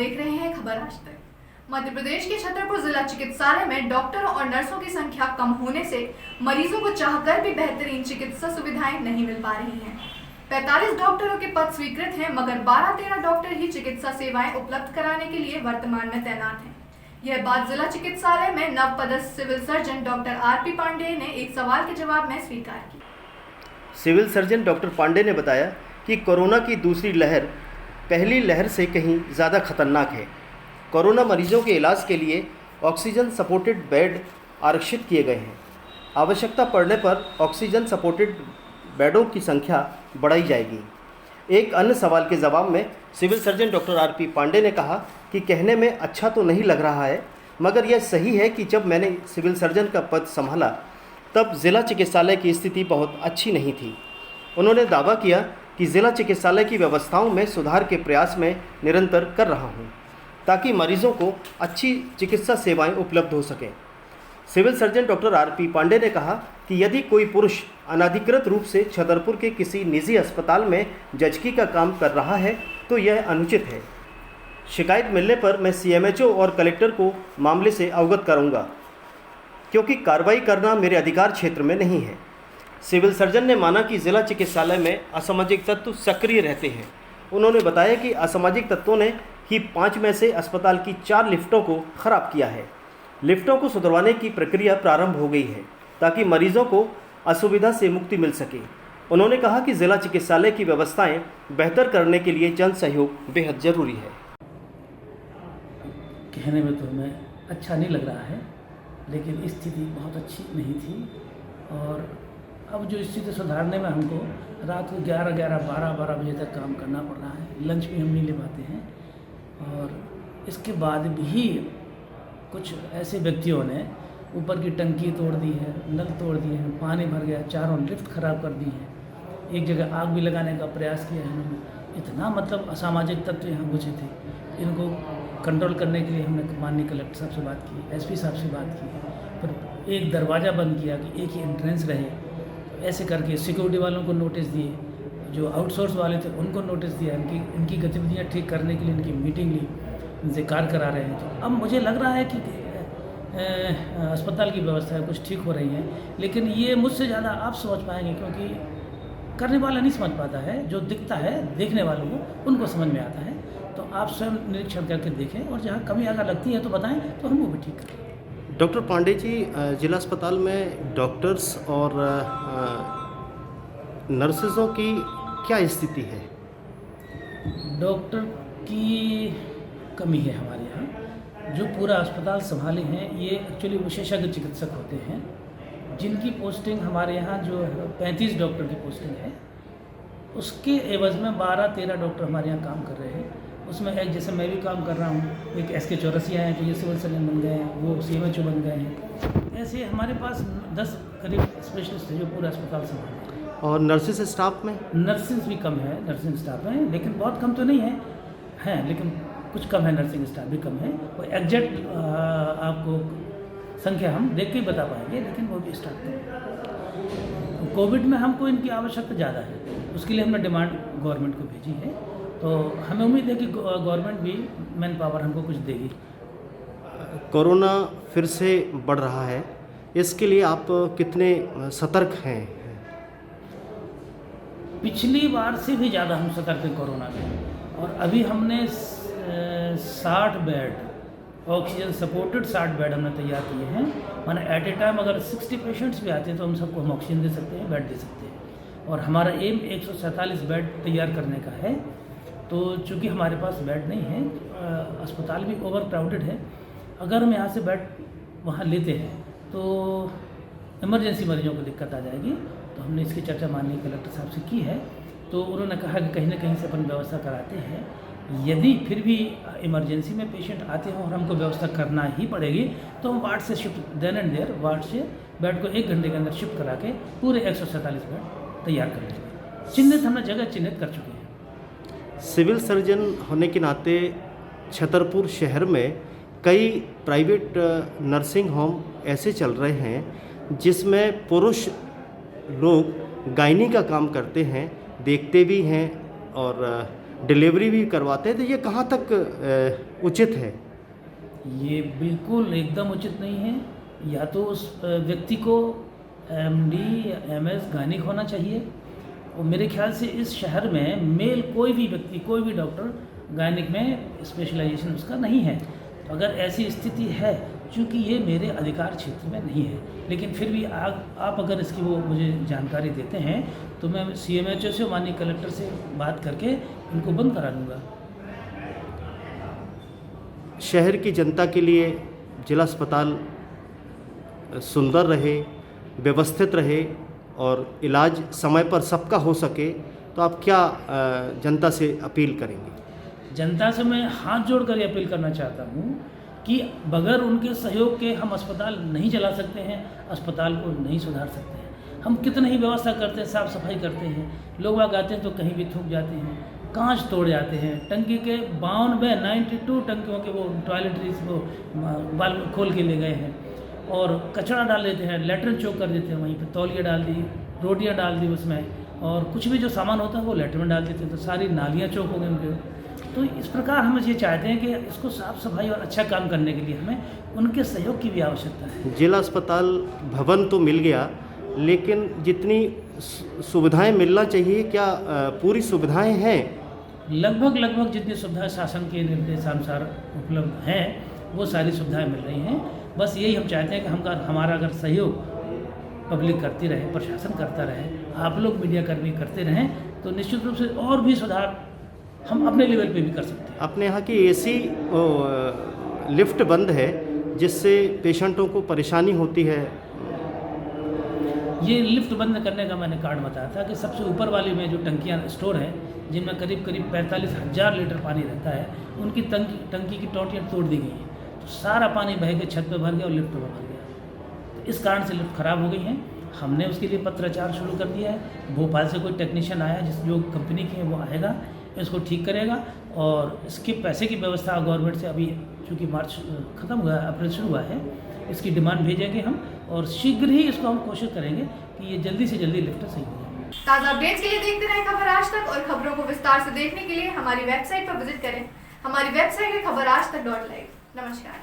देख रहे हैं खबर आज तक। मध्य प्रदेश के छतरपुर जिला चिकित्सालय में डॉक्टरों और नर्सों की संख्या कम होने से मरीजों को चाहकर भी बेहतरीन चिकित्सा सुविधाएं नहीं मिल पा रही हैं। 45 डॉक्टरों के पद स्वीकृत हैं, मगर 12-13 डॉक्टर ही चिकित्सा सेवाएं उपलब्ध कराने के लिए वर्तमान में तैनात हैं। यह बात जिला चिकित्सालय में नवपदस्थ civil surgeon doctor RP Pandey ने एक सवाल के जवाब में स्वीकार की। सिविल सर्जन डॉक्टर पांडेय ने बताया कि कोरोना की दूसरी लहर पहली लहर से कहीं ज़्यादा खतरनाक है। कोरोना मरीजों के इलाज के लिए ऑक्सीजन सपोर्टेड बेड आरक्षित किए गए हैं। आवश्यकता पड़ने पर ऑक्सीजन सपोर्टेड बेडों की संख्या बढ़ाई जाएगी। एक अन्य सवाल के जवाब में civil surgeon doctor RP Pandey ने कहा कि कहने में अच्छा तो नहीं लग रहा है, मगर यह सही है कि जब मैंने सिविल सर्जन का पद संभाला तब ज़िला चिकित्सालय की स्थिति बहुत अच्छी नहीं थी। उन्होंने दावा किया कि ज़िला चिकित्सालय की व्यवस्थाओं में सुधार के प्रयास में निरंतर कर रहा हूं, ताकि मरीजों को अच्छी चिकित्सा सेवाएं उपलब्ध हो सकें। Civil surgeon doctor RP Pandey ने कहा कि यदि कोई पुरुष अनधिकृत रूप से छतरपुर के किसी निजी अस्पताल में जजकी का काम कर रहा है तो यह अनुचित है। शिकायत मिलने पर मैं सीएमएचओ और कलेक्टर को मामले से अवगत करूंगा, क्योंकि कार्रवाई करना मेरे अधिकार क्षेत्र में नहीं है। सिविल सर्जन ने माना कि जिला चिकित्सालय में असामाजिक तत्व सक्रिय रहते हैं। उन्होंने बताया कि असामाजिक तत्वों ने ही 5 में से अस्पताल की 4 लिफ्टों को खराब किया है। लिफ्टों को सुधरवाने की प्रक्रिया प्रारंभ हो गई है, ताकि मरीजों को असुविधा से मुक्ति मिल सके। उन्होंने कहा कि जिला चिकित्सालय की व्यवस्थाएं बेहतर करने के लिए जन सहयोग बेहद जरूरी है। कहने में तो हमें अच्छा नहीं लग रहा है, लेकिन स्थिति बहुत अच्छी नहीं थी और अब जो स्थिति सुधारने में हमको रात को 11-11, 12-12 बजे तक काम करना पड़ रहा है। लंच भी हम नहीं ले पाते हैं और इसके बाद भी कुछ ऐसे व्यक्तियों ने ऊपर की टंकी तोड़ दी है, नल तोड़ दिए हैं, पानी भर गया, चारों लिफ्ट खराब कर दी हैं, एक जगह आग भी लगाने का प्रयास किया है इन्होंने। इतना मतलब असामाजिक तत्व यहाँ घुसे थे। इनको कंट्रोल करने के लिए हमने माननीय कलेक्टर साहब से बात की, एसपी साहब से बात की, पर एक दरवाज़ा बंद किया कि एक ही एंट्रेंस रहे। ऐसे करके सिक्योरिटी वालों को नोटिस दिए, जो आउटसोर्स वाले थे उनको नोटिस दिया, इनकी गतिविधियाँ ठीक करने के लिए इनकी मीटिंग ली, इनसे कार्य करा रहे हैं। तो अब मुझे लग रहा है कि अस्पताल की व्यवस्थाएं कुछ ठीक हो रही हैं, लेकिन ये मुझसे ज़्यादा आप समझ पाएंगे, क्योंकि करने वाला नहीं समझ पाता है। जो दिखता है देखने वालों को उनको समझ में आता है। तो आप स्वयं निरीक्षण करके देखें और जहाँ कमी अगर लगती है तो बताएं, तो हम वो भी ठीक करें। डॉक्टर पांडेय जी, जिला अस्पताल में डॉक्टर्स और नर्सेसों की क्या स्थिति है? डॉक्टर की कमी है हमारे यहाँ। जो पूरा अस्पताल संभाले हैं ये एक्चुअली विशेषज्ञ चिकित्सक होते हैं, जिनकी पोस्टिंग हमारे यहाँ जो 35 डॉक्टर की पोस्टिंग है, उसके एवज में 12-13 डॉक्टर हमारे यहाँ काम कर रहे हैं। उसमें एक जैसे मैं भी काम कर रहा हूँ, एक SK चौरसिया हैं, तो ये सिविल सर्जन बन गए हैं, वो CMHO बन गए हैं। ऐसे हमारे पास 10 करीब स्पेशलिस्ट हैं जो पूरा अस्पताल संभाल रहे हैं। और नर्सिस स्टाफ में? नर्सिस भी कम है, नर्सिंग स्टाफ में, लेकिन बहुत कम तो नहीं है, लेकिन कुछ कम है, नर्सिंग स्टाफ भी कम है। वो एग्जैक्ट आपको संख्या हम देख के ही बता पाएंगे, लेकिन वो भी स्टाफ कम है। कोविड में हमको इनकी आवश्यकता ज़्यादा है, उसके लिए हमने डिमांड गवर्नमेंट को भेजी है। तो हमें उम्मीद है कि गवर्नमेंट भी मैन पावर हमको कुछ देगी। कोरोना फिर से बढ़ रहा है, इसके लिए आप कितने सतर्क हैं? पिछली बार से भी ज़्यादा हम सतर्क हैं कोरोना में, और अभी हमने 60 बेड ऑक्सीजन सपोर्टेड 60 बेड हमने तैयार किए हैं। माने एट ए टाइम अगर 60 पेशेंट्स भी आते हैं तो हम सबको हम ऑक्सीजन दे सकते हैं, बेड दे सकते हैं। और हमारा एम 147 बेड तैयार करने का है। तो चूँकि हमारे पास बेड नहीं है, अस्पताल भी ओवर क्राउडेड है, अगर हम यहाँ से बेड वहाँ लेते हैं तो इमरजेंसी मरीजों को दिक्कत आ जाएगी। तो हमने इसकी चर्चा माननीय कलेक्टर साहब से की है, तो उन्होंने कहा कि कहीं ना कहीं से अपन व्यवस्था कराते हैं। यदि फिर भी इमरजेंसी में पेशेंट आते हों और हमको व्यवस्था करना ही पड़ेगी तो हम वार्ड से shift then and there ward से बेड को 1 घंटे के अंदर शिफ्ट करा के पूरे 147 बेड तैयार कर लेंगे। चिन्हित हमने जगह चिन्हित कर चुके हैं। सिविल सर्जन होने के नाते छतरपुर शहर में कई प्राइवेट नर्सिंग होम ऐसे चल रहे हैं जिसमें पुरुष लोग गायनी का काम करते हैं, देखते भी हैं और डिलीवरी भी करवाते हैं, तो ये कहाँ तक उचित है? ये बिल्कुल एकदम उचित नहीं है। या तो उस व्यक्ति को MD या MS गायनिक होना चाहिए, और मेरे ख्याल से इस शहर में मेल कोई भी व्यक्ति, कोई भी डॉक्टर गायनिक में स्पेशलाइजेशन उसका नहीं है। तो अगर ऐसी स्थिति है, चूँकि ये मेरे अधिकार क्षेत्र में नहीं है, लेकिन फिर भी आप अगर इसकी वो मुझे जानकारी देते हैं तो मैं CMHO से, माननीय कलेक्टर से बात करके इनको बंद करा दूँगा। शहर की जनता के लिए जिला अस्पताल सुंदर रहे, व्यवस्थित रहे और इलाज समय पर सबका हो सके, तो आप क्या जनता से अपील करेंगे? जनता से मैं हाथ जोड़कर ये अपील करना चाहता हूँ कि बगैर उनके सहयोग के हम अस्पताल नहीं चला सकते हैं, अस्पताल को नहीं सुधार सकते हैं। हम कितनी ही व्यवस्था करते हैं, साफ़ सफाई करते हैं, लोग वहाँ आते हैं तो कहीं भी थूक जाते हैं, कांच तोड़ जाते हैं, टंकी के 92 टंकियों के वो टॉयलेटरीज वो बाल खोल के ले गए हैं, और कचरा डाल देते हैं, लेटरिन चौक कर देते हैं, वहीं पर तौलिया डाल दी, रोटियाँ डाल दी उसमें, और कुछ भी जो सामान होता है वो लेटरिन में डाल देते हैं, तो सारी नालियाँ चौक हो गई उनके। तो इस प्रकार हम ये चाहते हैं कि इसको साफ़ सफाई और अच्छा काम करने के लिए हमें उनके सहयोग की भी आवश्यकता है। जिला अस्पताल भवन तो मिल गया, लेकिन जितनी सुविधाएं मिलना चाहिए, क्या पूरी सुविधाएं हैं? लगभग जितनी सुविधाएं शासन के निर्देशानुसार उपलब्ध हैं वो सारी सुविधाएं मिल रही हैं। बस यही हम चाहते हैं कि हमारा अगर सहयोग पब्लिक करती रहे, प्रशासन करता रहे, आप लोग मीडियाकर्मी करते रहें, तो निश्चित रूप से और भी सुधार हम अपने लेवल पे भी कर सकते हैं। अपने यहाँ की AC लिफ्ट बंद है, जिससे पेशेंटों को परेशानी होती है। ये लिफ्ट बंद करने का मैंने कारण बताया था कि सबसे ऊपर वाली में जो टंकियाँ स्टोर हैं, जिनमें करीब 45,000 लीटर पानी रहता है, उनकी टंकी की टोंटियाँ तोड़ दी गई हैं, तो सारा पानी बह के छत पे भर गया और लिफ्ट में भर गया। तो इस कारण से लिफ्ट ख़राब हो गई हैं। हमने उसके लिए पत्राचार शुरू कर दिया है। भोपाल से कोई टेक्नीशियन आया, जो कंपनी की है वो आएगा, इसको ठीक करेगा, और इसके पैसे की व्यवस्था गवर्नमेंट से अभी चूँकि मार्च ख़त्म हुआ है, अप्रैल शुरू हुआ है, इसकी डिमांड भेजेंगे हम, और शीघ्र ही इसको हम कोशिश करेंगे कि ये जल्दी से जल्दी लिफ्ट सही हो जाए। ताज़ा अपडेट्स के लिए देखते रहें खबर आज तक, और खबरों को विस्तार से देखने के लिए हमारी वेबसाइट पर विजिट करें। हमारी वेबसाइट है खबराजतक.live। नमस्कार।